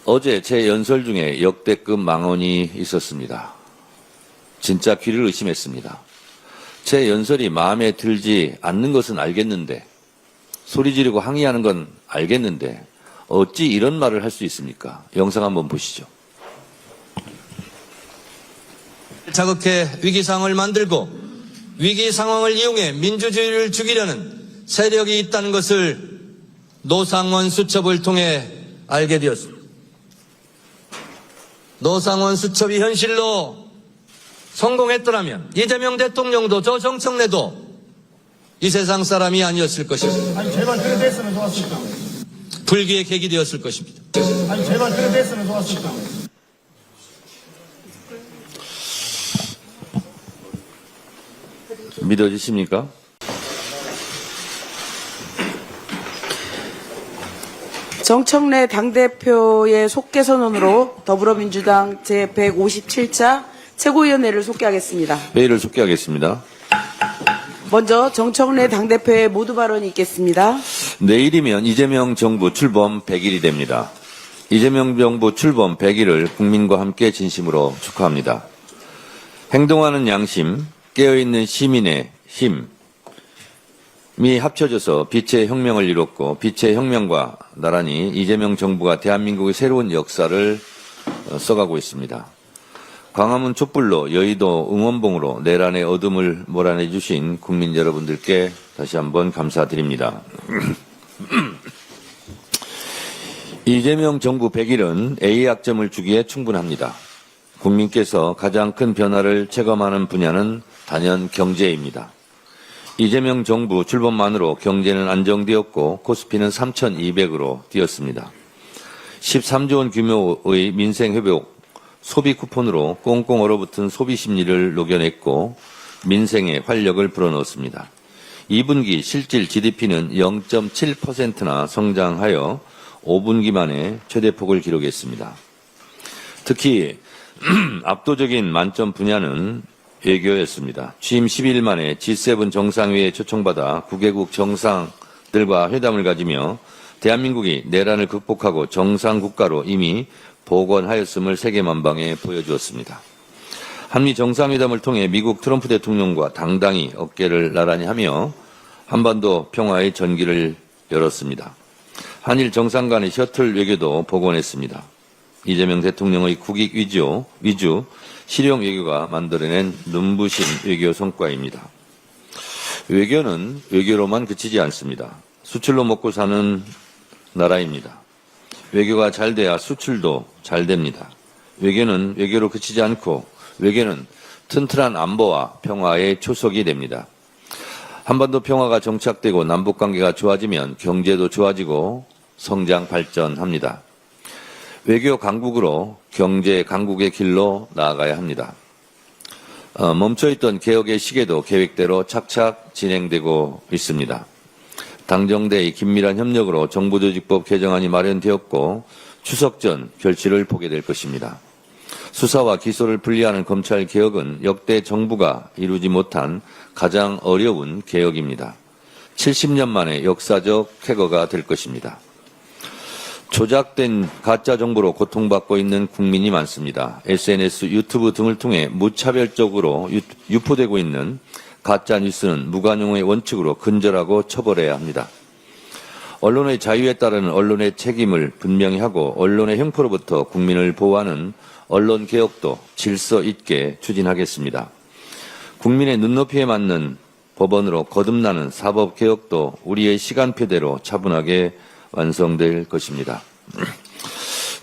어제 제 연설 중에 역대급 망언이 있었습니다. 진짜 귀를 의심했습니다. 제 연설이 마음에 들지 않는 것은 알겠는데, 소리 지르고 항의하는 건 알겠는데 어찌 이런 말을 할 수 있습니까? 영상 한번 보시죠. 자극해 위기 상황을 만들고 위기 상황을 이용해 민주주의를 죽이려는 세력이 있다는 것을 노상원 수첩을 통해 알게 되었습니다. 노상원 수첩이 현실로 성공했더라면 이재명 대통령도 저 정청래도 이 세상 사람이 아니었을 것입니다. 아니 제발 그래 됐으면 좋았을 텐데. 불기의 계기 되었을 것입니다. 아니 제발 그래 됐으면 좋았을 텐데. 믿어지십니까? 정청래 당대표의 속개 선언으로 더불어민주당 제157차 최고위원회를 속개하겠습니다. 회의를 속개하겠습니다. 먼저 정청래 당대표의 모두 발언이 있겠습니다. 내일이면 이재명 정부 출범 100일이 됩니다. 이재명 정부 출범 100일을 국민과 함께 진심으로 축하합니다. 행동하는 양심, 깨어있는 시민의 힘이 합쳐져서 빛의 혁명을 이뤘고, 빛의 혁명과 나란히 이재명 정부가 대한민국의 새로운 역사를 써가고 있습니다. 광화문 촛불로, 여의도 응원봉으로 내란의 어둠을 몰아내 주신 국민 여러분들께 다시 한번 감사드립니다. 이재명 정부 100일은 A의 약점을 주기에 충분합니다. 국민께서 가장 큰 변화를 체감하는 분야는 단연 경제입니다. 이재명 정부 출범만으로 경제는 안정되었고 코스피는 3,200으로 뛰었습니다. 13조 원 규모의 민생회복, 소비 쿠폰으로 꽁꽁 얼어붙은 소비 심리를 녹여냈고 민생에 활력을 불어넣었습니다. 2분기 실질 GDP는 0.7%나 성장하여 5분기 만에 최대폭을 기록했습니다. 특히 압도적인 만점 분야는 외교였습니다. 취임 10일 만에 G7 정상회의에 초청받아 9개국 정상들과 회담을 가지며 대한민국이 내란을 극복하고 정상국가로 이미 복원하였음을 세계만방에 보여주었습니다. 한미 정상회담을 통해 미국 트럼프 대통령과 당당히 어깨를 나란히 하며 한반도 평화의 전기를 열었습니다. 한일 정상 간의 셔틀 외교도 복원했습니다. 이재명 대통령의 국익 위주 실용 외교가 만들어낸 눈부신 외교 성과입니다. 외교는 외교로만 그치지 않습니다. 수출로 먹고 사는 나라입니다. 외교가 잘 돼야 수출도 잘 됩니다. 외교는 외교로 그치지 않고 외교는 튼튼한 안보와 평화의 초석이 됩니다. 한반도 평화가 정착되고 남북관계가 좋아지면 경제도 좋아지고 성장 발전합니다. 외교 강국으로 경제 강국의 길로 나아가야 합니다. 멈춰있던 개혁의 시계도 계획대로 착착 진행되고 있습니다. 당정대의 긴밀한 협력으로 정부조직법 개정안이 마련되었고 추석 전 결실을 보게 될 것입니다. 수사와 기소를 분리하는 검찰 개혁은 역대 정부가 이루지 못한 가장 어려운 개혁입니다. 70년 만에 역사적 쾌거가 될 것입니다. 조작된 가짜 정보로 고통받고 있는 국민이 많습니다. SNS, 유튜브 등을 통해 무차별적으로 유포되고 있는 가짜 뉴스는 무관용의 원칙으로 근절하고 처벌해야 합니다. 언론의 자유에 따르는 언론의 책임을 분명히 하고 언론의 횡포로부터 국민을 보호하는 언론 개혁도 질서 있게 추진하겠습니다. 국민의 눈높이에 맞는 법원으로 거듭나는 사법 개혁도 우리의 시간표대로 차분하게 완성될 것입니다.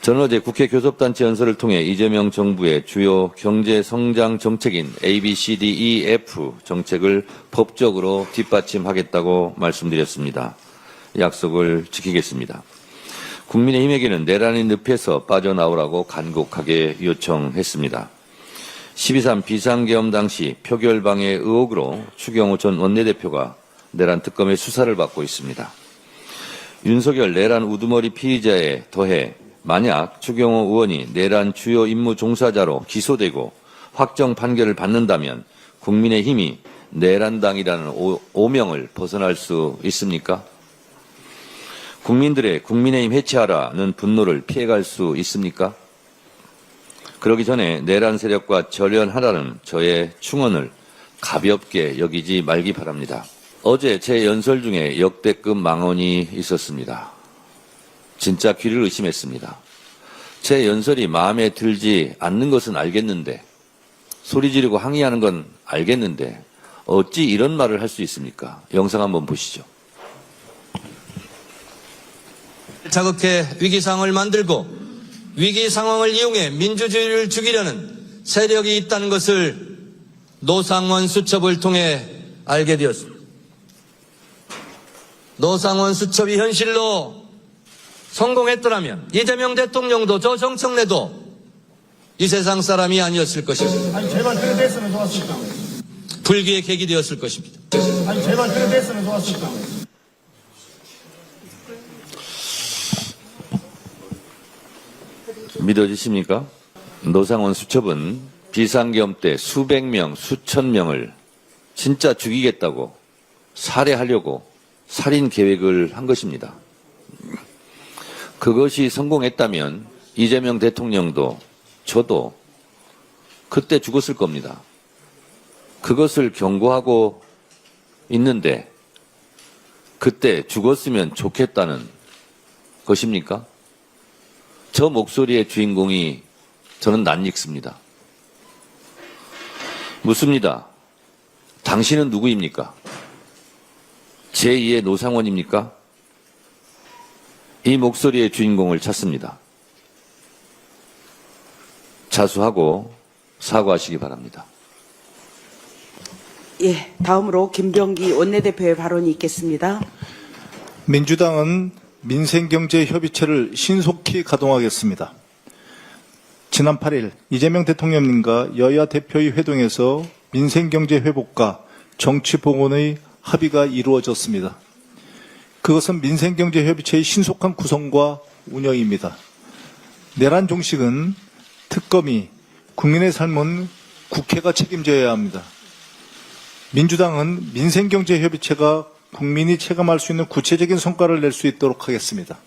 저는 어제 국회 교섭단체 연설을 통해 이재명 정부의 주요 경제 성장 정책인 A, B, C, D, E, F 정책을 법적으로 뒷받침하겠다고 말씀드렸습니다. 약속을 지키겠습니다. 국민의힘에게는 내란의 늪에서 빠져나오라고 간곡하게 요청했습니다. 12.3 비상계엄 당시 표결방해 의혹으로 추경호 전 원내대표가 내란 특검의 수사를 받고 있습니다. 윤석열 내란 우두머리 피의자에 더해 만약 추경호 의원이 내란 주요 임무 종사자로 기소되고 확정 판결을 받는다면 국민의힘이 내란당이라는 오명을 벗어날 수 있습니까? 국민들의 국민의힘 해체하라는 분노를 피해갈 수 있습니까? 그러기 전에 내란 세력과 절연하라는 저의 충언을 가볍게 여기지 말기 바랍니다. 어제 제 연설 중에 역대급 망언이 있었습니다. 진짜 귀를 의심했습니다. 제 연설이 마음에 들지 않는 것은 알겠는데, 소리 지르고 항의하는 건 알겠는데 어찌 이런 말을 할 수 있습니까? 영상 한번 보시죠. 자극해 위기 상황을 만들고 위기 상황을 이용해 민주주의를 죽이려는 세력이 있다는 것을 노상원 수첩을 통해 알게 되었습니다. 노상원 수첩이 현실로 성공했더라면 이재명 대통령도 저 정청래도 이 세상 사람이 아니었을 것입니다. 아니 제발 그래 됐으면 좋았을 텐데. 불기의 계기 되었을 것입니다. 아니 제발 그래 됐으면 좋았을 텐데. 믿어지십니까? 노상원 수첩은 비상계엄 때 수백 명, 수천 명을 진짜 죽이겠다고 살해하려고 살인 계획을 한 것입니다. 그것이 성공했다면 이재명 대통령도 저도 그때 죽었을 겁니다. 그것을 경고하고 있는데 그때 죽었으면 좋겠다는 것입니까? 저 목소리의 주인공이 저는 낯익습니다. 묻습니다. 당신은 누구입니까? 제2의 노상원입니까? 이 목소리의 주인공을 찾습니다. 자수하고 사과하시기 바랍니다. 예, 다음으로 김병기 원내대표의 발언이 있겠습니다. 민주당은 민생경제협의체를 신속히 가동하겠습니다. 지난 8일 이재명 대통령님과 여야 대표의 회동에서 민생경제 회복과 정치복원의 합의가 이루어졌습니다. 그것은 민생경제협의체의 신속한 구성과 운영입니다. 내란 종식은 특검이, 국민의 삶은 국회가 책임져야 합니다. 민주당은 민생경제협의체가 국민이 체감할 수 있는 구체적인 성과를 낼 수 있도록 하겠습니다.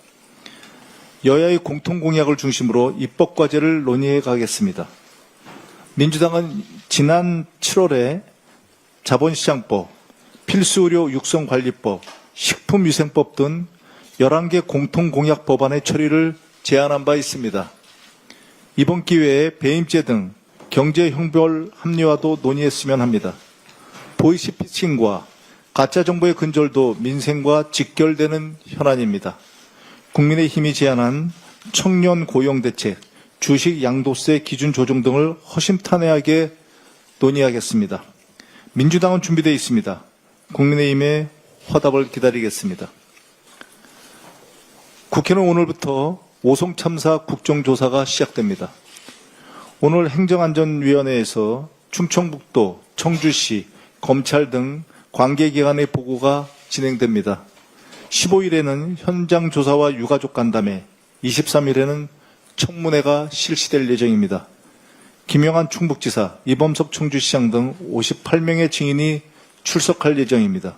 여야의 공통공약을 중심으로 입법과제를 논의해 가겠습니다. 민주당은 지난 7월에 자본시장법, 필수의료 육성관리법, 식품위생법 등 11개 공통공약 법안의 처리를 제안한 바 있습니다. 이번 기회에 배임죄 등 경제형벌 합리화도 논의했으면 합니다. 보이스피싱과 가짜정보의 근절도 민생과 직결되는 현안입니다. 국민의힘이 제안한 청년 고용대책, 주식 양도세 기준 조정 등을 허심탄회하게 논의하겠습니다. 민주당은 준비되어 있습니다. 국민의힘의 화답을 기다리겠습니다. 국회는 오늘부터 오송 참사 국정조사가 시작됩니다. 오늘 행정안전위원회에서 충청북도, 청주시, 검찰 등 관계기관의 보고가 진행됩니다. 15일에는 현장 조사와 유가족 간담회, 23일에는 청문회가 실시될 예정입니다. 김영한 충북지사, 이범석 청주시장 등 58명의 증인이 출석할 예정입니다.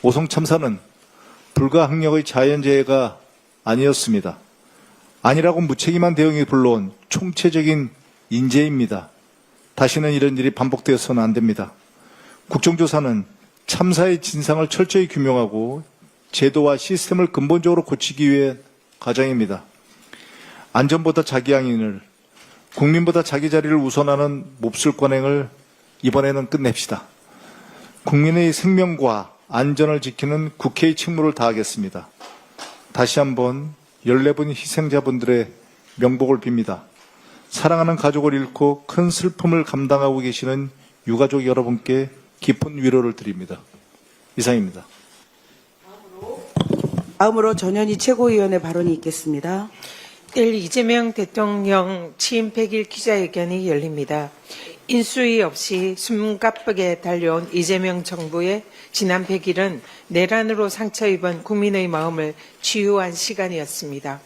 오송 참사는 불가항력의 자연재해가 아니었습니다. 아니라고 무책임한 대응이 불러온 총체적인 인재입니다. 다시는 이런 일이 반복되어서는 안 됩니다. 국정조사는 참사의 진상을 철저히 규명하고 제도와 시스템을 근본적으로 고치기 위해 과정입니다. 안전보다 자기 항인을, 국민보다 자기 자리를 우선하는 몹쓸 관행을 이번에는 끝냅시다. 국민의 생명과 안전을 지키는 국회의 책무를 다하겠습니다. 다시 한번 14분 희생자분들의 명복을 빕니다. 사랑하는 가족을 잃고 큰 슬픔을 감당하고 계시는 유가족 여러분께 깊은 위로를 드립니다. 이상입니다. 다음으로 전현희 최고위원의 발언이 있겠습니다. 내일 이재명 대통령 취임 100일 기자회견이 열립니다. 인수위 없이 숨가쁘게 달려온 이재명 정부의 지난 100일은 내란으로 상처 입은 국민의 마음을 치유한 시간이었습니다.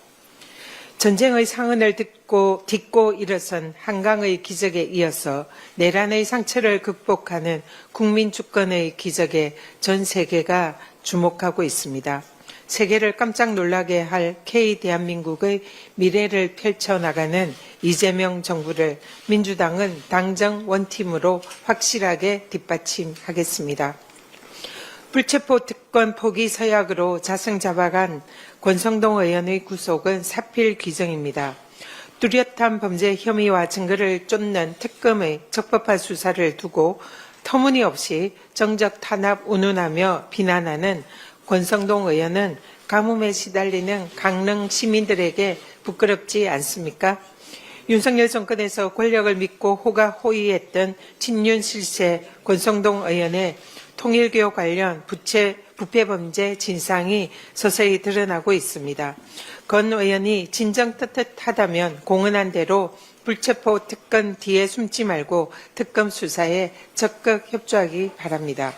전쟁의 상흔을 딛고 일어선 한강의 기적에 이어서 내란의 상처를 극복하는 국민 주권의 기적에 전 세계가 주목하고 있습니다. 세계를 깜짝 놀라게 할 K 대한민국의 미래를 펼쳐나가는 이재명 정부를 민주당은 당정 원팀으로 확실하게 뒷받침하겠습니다. 불체포 특권 포기 서약으로 자승자박한 권성동 의원의 구속은 사필 규정입니다. 뚜렷한 범죄 혐의와 증거를 쫓는 특검의 적법한 수사를 두고 터무니없이 정적 탄압 운운하며 비난하는 권성동 의원은 가뭄에 시달리는 강릉 시민들에게 부끄럽지 않습니까? 윤석열 정권에서 권력을 믿고 호가호위했던 친윤 실세 권성동 의원의 통일교 관련 부패범죄 진상이 서서히 드러나고 있습니다. 권 의원이 진정 떳떳하다면 공언한 대로 불체포 특권 뒤에 숨지 말고 특검 수사에 적극 협조하기 바랍니다.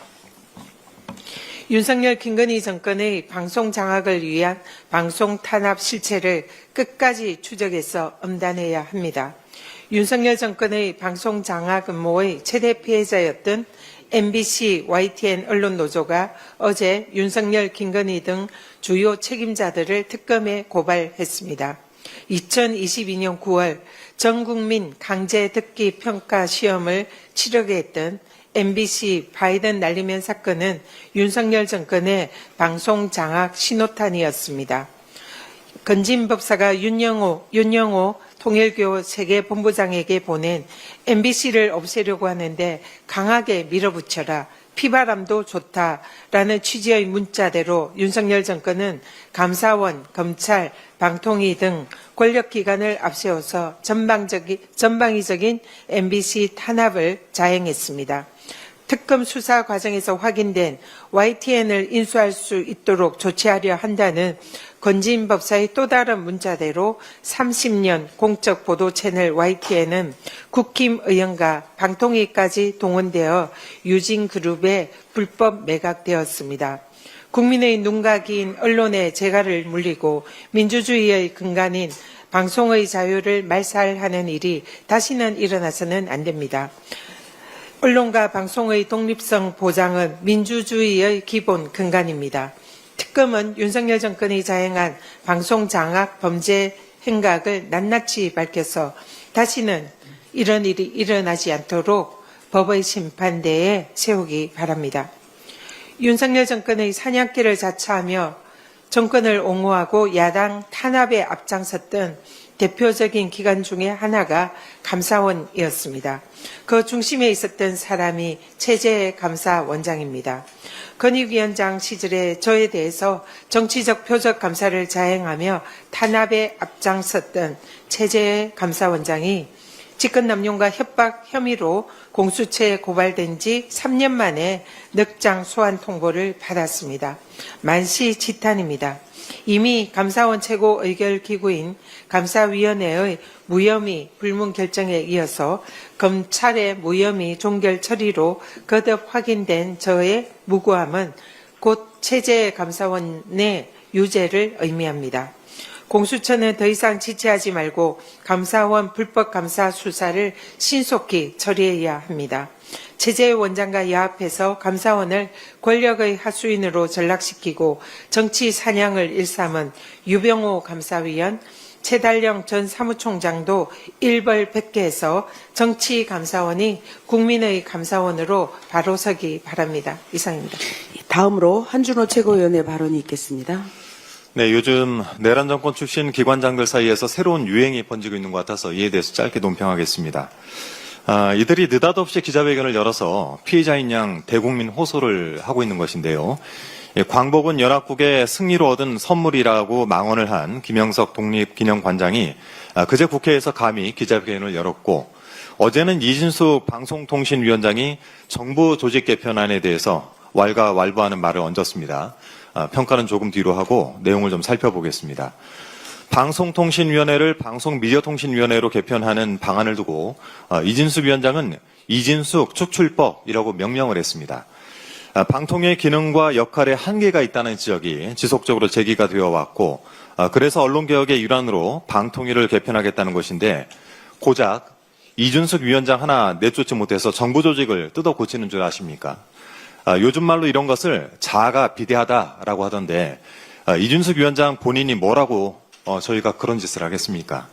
윤석열 김건희 정권의 방송 장악을 위한 방송 탄압 실체를 끝까지 추적해서 엄단해야 합니다. 윤석열 정권의 방송 장악 음모의 최대 피해자였던 MBC, YTN 언론노조가 어제 윤석열, 김건희 등 주요 책임자들을 특검에 고발했습니다. 2022년 9월 전국민 강제 듣기 평가 시험을 치르게 했던 MBC 바이든 날리면 사건은 윤석열 정권의 방송 장악 신호탄이었습니다. 건진 법사가 윤영호 통일교 세계본부장에게 보낸 MBC를 없애려고 하는데 강하게 밀어붙여라. 피바람도 좋다라는 취지의 문자대로 윤석열 정권은 감사원, 검찰, 방통위 등 권력기관을 앞세워서 전방위적인 MBC 탄압을 자행했습니다. 특검 수사 과정에서 확인된 YTN을 인수할 수 있도록 조치하려 한다는 건진 법사의 또 다른 문자대로 30년 공적 보도 채널 YTN은 국힘 의원과 방통위까지 동원되어 유진그룹에 불법 매각되었습니다. 국민의 눈과 긴 언론의 재갈을 물리고 민주주의의 근간인 방송의 자유를 말살하는 일이 다시는 일어나서는 안 됩니다. 언론과 방송의 독립성 보장은 민주주의의 기본 근간입니다. 특검은 윤석열 정권이 자행한 방송 장악 범죄 행각을 낱낱이 밝혀서 다시는 이런 일이 일어나지 않도록 법의 심판대에 세우기 바랍니다. 윤석열 정권의 사냥개를 자처하며 정권을 옹호하고 야당 탄압에 앞장섰던 대표적인 기관 중에 하나가 감사원이었습니다. 그 중심에 있었던 사람이 최재해 감사원장입니다. 건익위원장 시절에 저에 대해서 정치적 표적 감사를 자행하며 탄압에 앞장섰던 최재해 감사원장이 직권남용과 협박 혐의로 공수처에 고발된 지 3년 만에 늑장 소환 통보를 받았습니다. 만시지탄입니다. 이미 감사원 최고 의결기구인 감사위원회의 무혐의 불문 결정에 이어서 검찰의 무혐의 종결 처리로 거듭 확인된 저의 무고함은 곧 최재 감사원의 유죄를 의미합니다. 공수처는 더 이상 지체하지 말고 감사원 불법 감사 수사를 신속히 처리해야 합니다. 최재 원장과 야합해서 감사원을 권력의 하수인으로 전락시키고 정치 사냥을 일삼은 유병호 감사위원, 최달령 전 사무총장도 일벌백계해서 정치감사원이 국민의 감사원으로 바로 서기 바랍니다. 이상입니다. 다음으로 한준호 최고위원의 발언이 있겠습니다. 네, 요즘 내란 정권 출신 기관장들 사이에서 새로운 유행이 번지고 있는 것 같아서 이에 대해서 짧게 논평하겠습니다. 이들이 느닷없이 기자회견을 열어서 피해자인 양 대국민 호소를 하고 있는 것인데요. 광복은 연합국의 승리로 얻은 선물이라고 망언을 한 김영석 독립기념관장이 그제 국회에서 감히 기자회견을 열었고, 어제는 이진숙 방송통신위원장이 정부 조직 개편안에 대해서 왈가왈부하는 말을 얹었습니다. 평가는 조금 뒤로 하고 내용을 좀 살펴보겠습니다. 방송통신위원회를 방송미디어통신위원회로 개편하는 방안을 두고 이진숙 위원장은 이진숙 축출법이라고 명명을 했습니다. 방통위의 기능과 역할에 한계가 있다는 지적이 지속적으로 제기가 되어 왔고, 그래서 언론개혁의 일환으로 방통위를 개편하겠다는 것인데, 고작 이준숙 위원장 하나 내쫓지 못해서 정부 조직을 뜯어 고치는 줄 아십니까? 요즘 말로 이런 것을 자아가 비대하다라고 하던데, 이준석 위원장 본인이 뭐라고 저희가 그런 짓을 하겠습니까?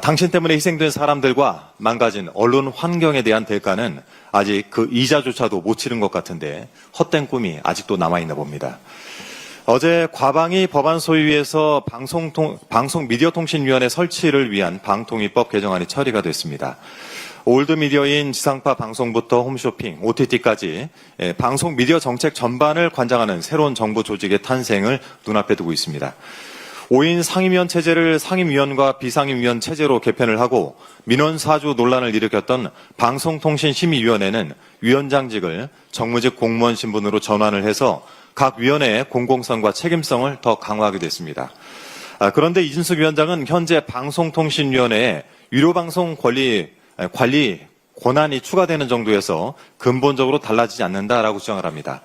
당신 때문에 희생된 사람들과 망가진 언론 환경에 대한 대가는 아직 그 이자조차도 못 치른 것 같은데 헛된 꿈이 아직도 남아있나 봅니다. 어제 과방위 법안 소위에서 방송미디어통신위원회 설치를 위한 방통위법 개정안이 처리가 됐습니다. 올드미디어인 지상파 방송부터 홈쇼핑, OTT까지 방송미디어 정책 전반을 관장하는 새로운 정부 조직의 탄생을 눈앞에 두고 있습니다. 5인 상임위원 체제를 상임위원과 비상임위원 체제로 개편을 하고 민원 사주 논란을 일으켰던 방송통신심의위원회는 위원장직을 정무직 공무원 신분으로 전환을 해서 각 위원회의 공공성과 책임성을 더 강화하게 됐습니다. 그런데 이준석 위원장은 현재 방송통신위원회에 유료방송 관리 권한이 추가되는 정도에서 근본적으로 달라지지 않는다라고 주장을 합니다.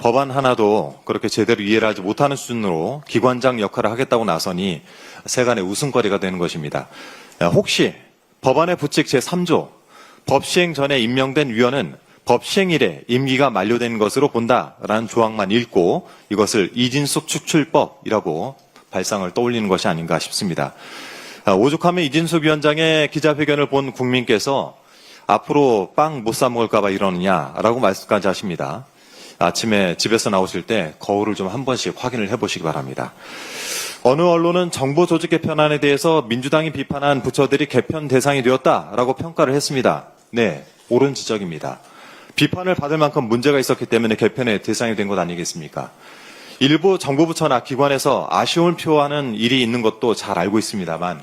법안 하나도 그렇게 제대로 이해를 하지 못하는 수준으로 기관장 역할을 하겠다고 나서니 세간의 웃음거리가 되는 것입니다. 혹시 법안의 부칙 제3조 법 시행 전에 임명된 위원은 법 시행일에 임기가 만료된 것으로 본다라는 조항만 읽고 이것을 이진숙 축출법이라고 발상을 떠올리는 것이 아닌가 싶습니다. 오죽하면 이진숙 위원장의 기자회견을 본 국민께서 앞으로 빵 못 사 먹을까 봐 이러느냐라고 말씀까지 하십니다. 아침에 집에서 나오실 때 거울을 좀 한 번씩 확인을 해보시기 바랍니다. 어느 언론은 정보 조직 개편안에 대해서 민주당이 비판한 부처들이 개편 대상이 되었다라고 평가를 했습니다. 네, 옳은 지적입니다. 비판을 받을 만큼 문제가 있었기 때문에 개편의 대상이 된 것 아니겠습니까? 일부 정부 부처나 기관에서 아쉬움을 표하는 일이 있는 것도 잘 알고 있습니다만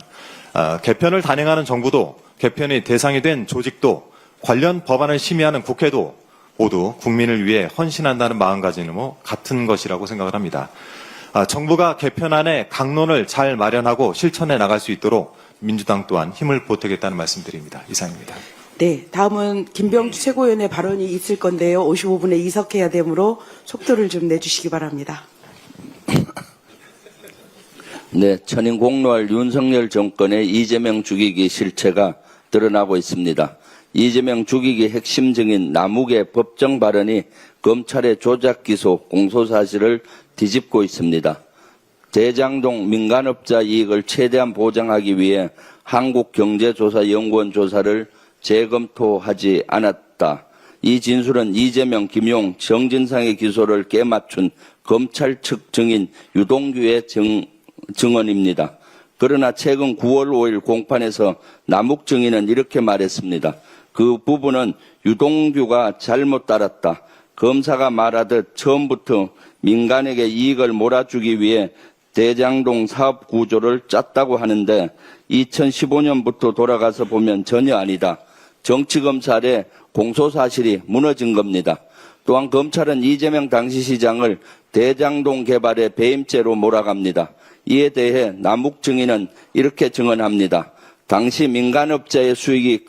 개편을 단행하는 정부도 개편의 대상이 된 조직도 관련 법안을 심의하는 국회도 모두 국민을 위해 헌신한다는 마음가짐으로 같은 것이라고 생각을 합니다. 정부가 개편안의 강론을 잘 마련하고 실천해 나갈 수 있도록 민주당 또한 힘을 보태겠다는 말씀드립니다. 이상입니다. 네, 다음은 김병주 최고위원의 발언이 있을 건데요. 55분에 이석해야 되므로 속도를 좀 내주시기 바랍니다. 네, 천인 공로할 윤석열 정권의 이재명 죽이기 실체가 드러나고 있습니다. 이재명 죽이기 핵심 증인 남욱의 법정 발언이 검찰의 조작 기소 공소 사실을 뒤집고 있습니다. 대장동 민간업자 이익을 최대한 보장하기 위해 한국경제조사연구원 조사를 재검토하지 않았다. 이 진술은 이재명, 김용, 정진상의 기소를 깨맞춘 검찰 측 증인 유동규의 증언입니다. 그러나 최근 9월 5일 공판에서 남욱 증인은 이렇게 말했습니다. 그 부분은 유동규가 잘못 따랐다. 검사가 말하듯 처음부터 민간에게 이익을 몰아주기 위해 대장동 사업 구조를 짰다고 하는데 2015년부터 돌아가서 보면 전혀 아니다. 정치검찰의 공소사실이 무너진 겁니다. 또한 검찰은 이재명 당시 시장을 대장동 개발의 배임죄로 몰아갑니다. 이에 대해 남욱 증인은 이렇게 증언합니다. 당시 민간업자의 수익이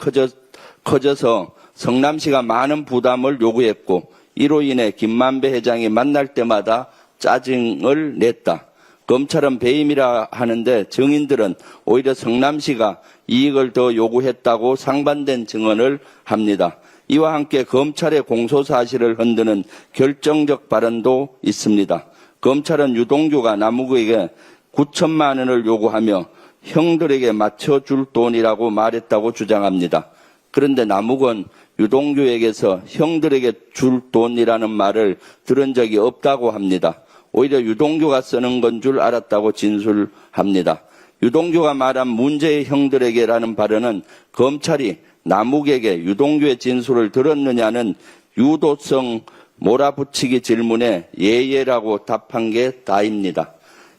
커져서 성남시가 많은 부담을 요구했고 이로 인해 김만배 회장이 만날 때마다 짜증을 냈다. 검찰은 배임이라 하는데 증인들은 오히려 성남시가 이익을 더 요구했다고 상반된 증언을 합니다. 이와 함께 검찰의 공소사실을 흔드는 결정적 발언도 있습니다. 검찰은 유동규가 남욱에게 9천만 원을 요구하며 형들에게 맞춰줄 돈이라고 말했다고 주장합니다. 그런데 남욱은 유동규에게서 형들에게 줄 돈이라는 말을 들은 적이 없다고 합니다. 오히려 유동규가 쓰는 건 줄 알았다고 진술합니다. 유동규가 말한 문제의 형들에게라는 발언은 검찰이 남욱에게 유동규의 진술을 들었느냐는 유도성 몰아붙이기 질문에 예예라고 답한 게 다입니다.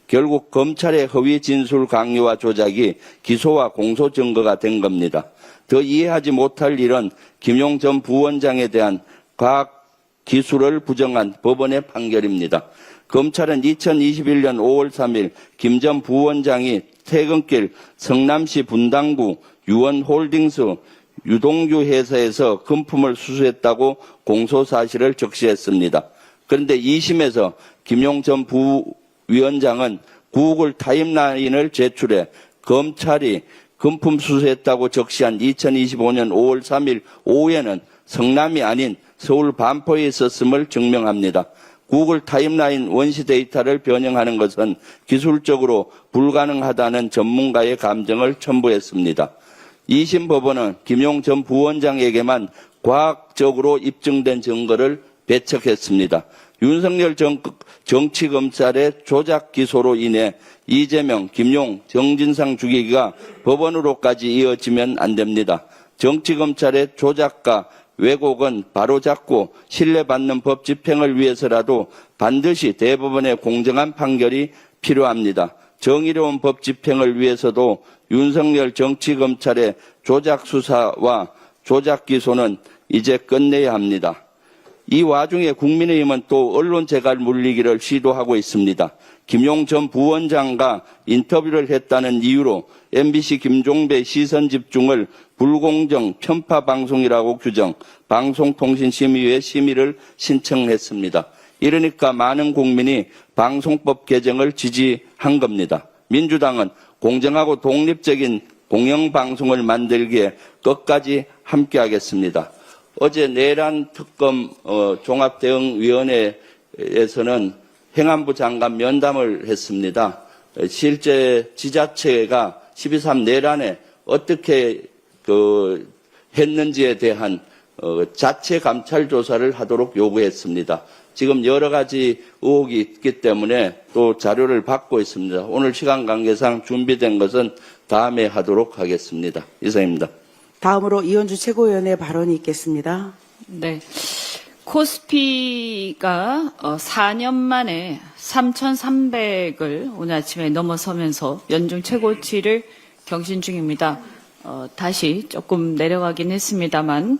결국 검찰의 허위 진술 강요와 조작이 기소와 공소 증거가 된 겁니다. 더 이해하지 못할 일은 김용 전 부원장에 대한 과학 기술을 부정한 법원의 판결입니다. 검찰은 2021년 5월 3일 김 전 부원장이 퇴근길 성남시 분당구 유원홀딩스 유동규 회사에서 금품을 수수했다고 공소사실을 적시했습니다. 그런데 2심에서 김용 전 부위원장은 구글 타임라인을 제출해 검찰이 금품 수수했다고 적시한 2025년 5월 3일 오후에는 성남이 아닌 서울 반포에 있었음을 증명합니다. 구글 타임라인 원시 데이터를 변형하는 것은 기술적으로 불가능하다는 전문가의 감정을 첨부했습니다. 2심 법원은 김용 전 부원장에게만 과학적으로 입증된 증거를 배척했습니다. 윤석열 정치검찰의 조작 기소로 인해 이재명, 김용, 정진상 죽이기가 법원으로까지 이어지면 안 됩니다. 정치검찰의 조작과 왜곡은 바로잡고 신뢰받는 법 집행을 위해서라도 반드시 대법원의 공정한 판결이 필요합니다. 정의로운 법 집행을 위해서도 윤석열 정치검찰의 조작 수사와 조작 기소는 이제 끝내야 합니다. 이 와중에 국민의힘은 또 언론 재갈 물리기를 시도하고 있습니다. 김용 전 부원장과 인터뷰를 했다는 이유로 MBC 김종배 시선집중을 불공정 편파 방송이라고 규정, 방송통신심의회 심의를 신청했습니다. 이러니까 많은 국민이 방송법 개정을 지지한 겁니다. 민주당은 공정하고 독립적인 공영방송을 만들기에 끝까지 함께하겠습니다. 어제 내란 특검 종합대응위원회에서는 행안부 장관 면담을 했습니다. 실제 지자체가 12.3 내란에 어떻게 했는지에 대한 자체 감찰 조사를 하도록 요구했습니다. 지금 여러 가지 의혹이 있기 때문에 또 자료를 받고 있습니다. 오늘 시간 관계상 준비된 것은 다음에 하도록 하겠습니다. 이상입니다. 다음으로 이현주 최고위원의 발언이 있겠습니다. 네. 코스피가 4년 만에 3,300을 오늘 아침에 넘어서면서 연중 최고치를 경신 중입니다. 다시 조금 내려가긴 했습니다만,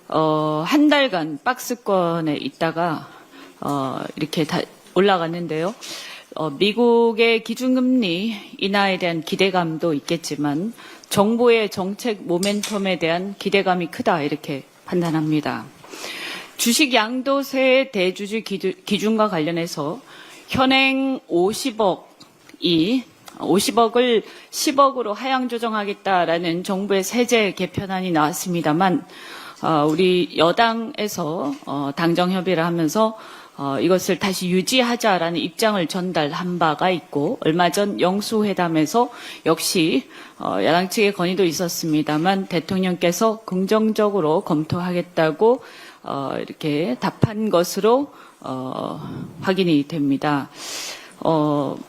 한 달간 박스권에 있다가, 이렇게 올라갔는데요. 미국의 기준금리 인하에 대한 기대감도 있겠지만, 정부의 정책 모멘텀에 대한 기대감이 크다, 이렇게 판단합니다. 주식 양도세 대주주 기준과 관련해서 현행 50억을 10억으로 하향 조정하겠다라는 정부의 세제 개편안이 나왔습니다만, 우리 여당에서 당정 협의를 하면서 이것을 다시 유지하자라는 입장을 전달한 바가 있고, 얼마 전 영수회담에서 역시 야당 측의 건의도 있었습니다만 대통령께서 긍정적으로 검토하겠다고 이렇게 답한 것으로 확인이 됩니다.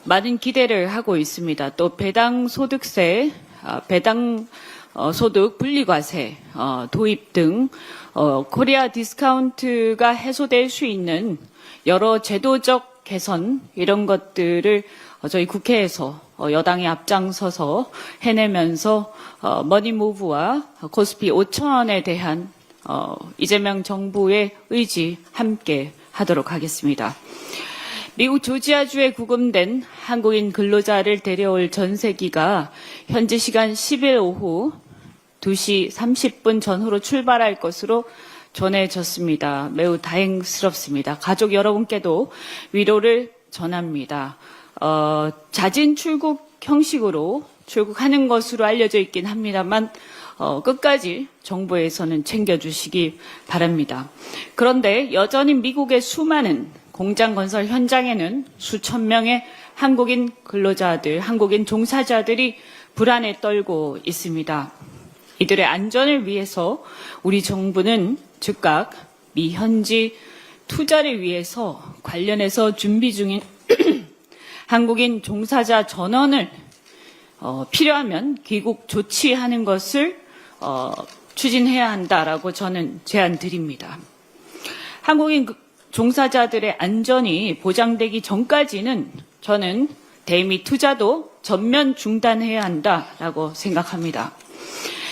많은 기대를 하고 있습니다. 또 배당 소득세, 배당 소득 분리과세 도입 등 코리아 디스카운트가 해소될 수 있는 여러 제도적 개선 이런 것들을 저희 국회에서 여당이 앞장서서 해내면서 머니무브와 코스피 5,000원에 대한 이재명 정부의 의지 함께 하도록 하겠습니다. 미국 조지아주에 구금된 한국인 근로자를 데려올 전세기가 현지 시간 10일 오후 2시 30분 전후로 출발할 것으로 전해졌습니다. 매우 다행스럽습니다. 가족 여러분께도 위로를 전합니다. 자진 출국 형식으로 출국하는 것으로 알려져 있긴 합니다만 끝까지 정부에서는 챙겨주시기 바랍니다. 그런데 여전히 미국의 수많은 공장 건설 현장에는 수천 명의 한국인 근로자들, 한국인 종사자들이 불안에 떨고 있습니다. 이들의 안전을 위해서 우리 정부는 즉각 미현지 투자를 위해서 관련해서 준비 중인 한국인 종사자 전원을 필요하면 귀국 조치하는 것을 추진해야 한다라고 저는 제안 드립니다. 한국인 종사자들의 안전이 보장되기 전까지는 저는 대미 투자도 전면 중단해야 한다라고 생각합니다.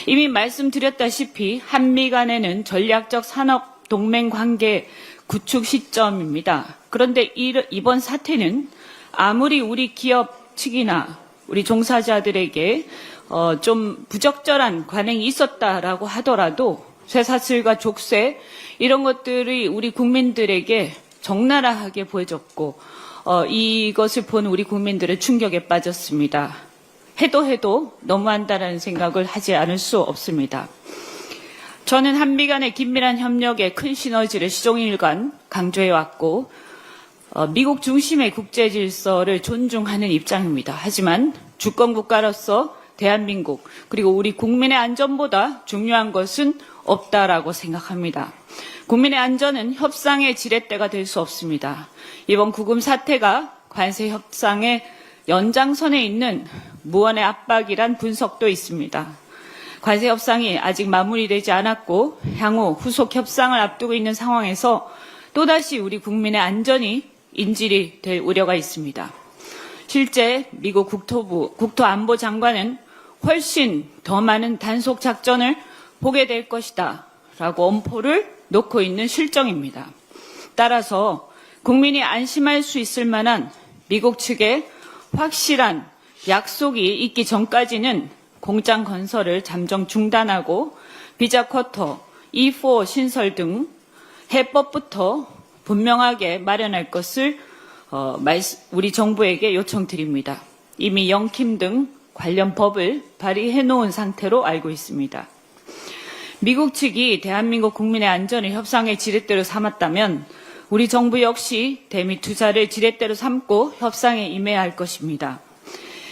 이미 말씀드렸다시피 한미 간에는 전략적 산업 동맹 관계 구축 시점입니다. 그런데 이번 사태는 아무리 우리 기업 측이나 우리 종사자들에게 좀 부적절한 관행이 있었다라고 하더라도 쇠사슬과 족쇄 이런 것들이 우리 국민들에게 적나라하게 보여졌고 이것을 본 우리 국민들은 충격에 빠졌습니다. 해도 너무한다라는 생각을 하지 않을 수 없습니다. 저는 한미 간의 긴밀한 협력에 큰 시너지를 시종일관 강조해왔고 미국 중심의 국제 질서를 존중하는 입장입니다. 하지만 주권 국가로서 대한민국 그리고 우리 국민의 안전보다 중요한 것은 없다라고 생각합니다. 국민의 안전은 협상의 지렛대가 될 수 없습니다. 이번 구금 사태가 관세 협상의 연장선에 있는 무언의 압박이란 분석도 있습니다. 관세 협상이 아직 마무리되지 않았고 향후 후속 협상을 앞두고 있는 상황에서 또다시 우리 국민의 안전이 인질이 될 우려가 있습니다. 실제 미국 국토안보 장관은 훨씬 더 많은 단속 작전을 보게 될 것이다 라고 엄포를 놓고 있는 실정입니다. 따라서 국민이 안심할 수 있을 만한 미국 측의 확실한 약속이 있기 전까지는 공장 건설을 잠정 중단하고 비자 쿼터, E4 신설 등 해법부터 분명하게 마련할 것을 우리 정부에게 요청드립니다. 이미 영킴 등 관련 법을 발의해 놓은 상태로 알고 있습니다. 미국 측이 대한민국 국민의 안전을 협상의 지렛대로 삼았다면 우리 정부 역시 대미 투자를 지렛대로 삼고 협상에 임해야 할 것입니다.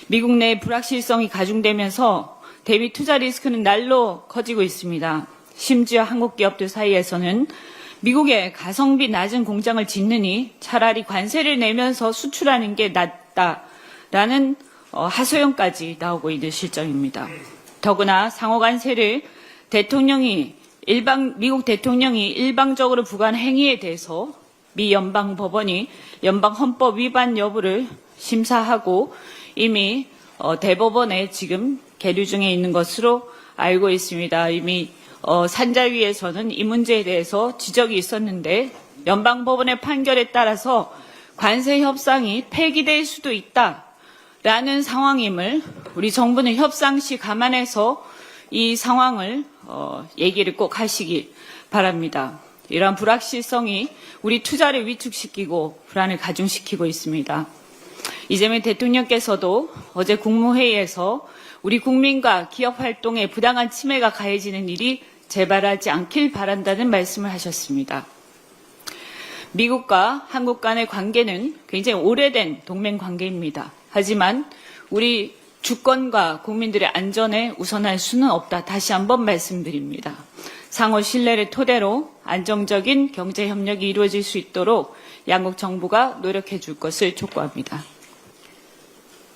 미국 내 불확실성이 가중되면서 대미 투자 리스크는 날로 커지고 있습니다. 심지어 한국 기업들 사이에서는 미국에 가성비 낮은 공장을 짓느니 차라리 관세를 내면서 수출하는 게 낫다라는 하소연까지 나오고 있는 실정입니다. 더구나 상호 관세를 미국 대통령이 일방적으로 부과한 행위에 대해서 미 연방법원이 연방헌법 위반 여부를 심사하고 이미 대법원에 지금 계류 중에 있는 것으로 알고 있습니다. 이미 산자위에서는 이 문제에 대해서 지적이 있었는데 연방법원의 판결에 따라서 관세 협상이 폐기될 수도 있다라는 상황임을 우리 정부는 협상 시 감안해서 이 상황을 얘기를 꼭 하시기 바랍니다. 이러한 불확실성이 우리 투자를 위축시키고 불안을 가중시키고 있습니다. 이재명 대통령께서도 어제 국무회의에서 우리 국민과 기업 활동에 부당한 침해가 가해지는 일이 재발하지 않길 바란다는 말씀을 하셨습니다. 미국과 한국 간의 관계는 굉장히 오래된 동맹 관계입니다. 하지만 우리 주권과 국민들의 안전에 우선할 수는 없다. 다시 한번 말씀드립니다. 상호 신뢰를 토대로 안정적인 경제 협력이 이루어질 수 있도록 양국 정부가 노력해 줄 것을 촉구합니다.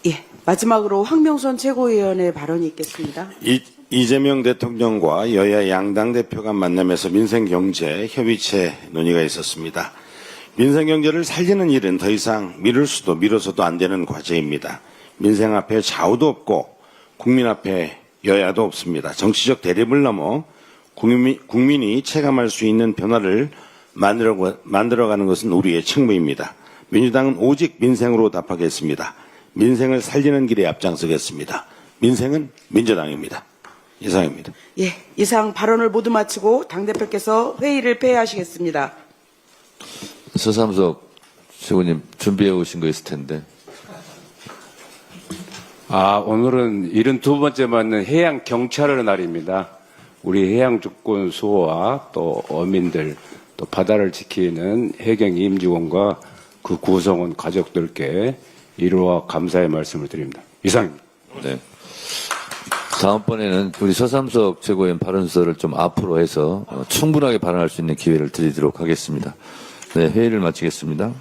예, 마지막으로 황명선 최고위원의 발언이 있겠습니다. 이재명 대통령과 여야 양당 대표 간 만남에서 민생경제 협의체 논의가 있었습니다. 민생경제를 살리는 일은 더 이상 미뤄서도 안 되는 과제입니다. 민생 앞에 좌우도 없고 국민 앞에 여야도 없습니다. 정치적 대립을 넘어 국민이 체감할 수 있는 변화를 만들어가는 것은 우리의 책무입니다. 민주당은 오직 민생으로 답하겠습니다. 민생을 살리는 길에 앞장서겠습니다. 민생은 민주당입니다. 이상입니다. 예, 이상 발언을 모두 마치고 당대표께서 회의를 폐하하시겠습니다. 서삼석 최고님 준비해 오신 거 있을 텐데. 오늘은 72번째 맞는 해양 경찰의 날입니다. 우리 해양 주권 수호와 또 어민들 또 바다를 지키는 해경 임직원과 그 구성원 가족들께 위로와 감사의 말씀을 드립니다. 이상입니다. 네. 다음번에는 우리 서삼석 최고위원 발언서를 좀 앞으로 해서 충분하게 발언할 수 있는 기회를 드리도록 하겠습니다. 네, 회의를 마치겠습니다.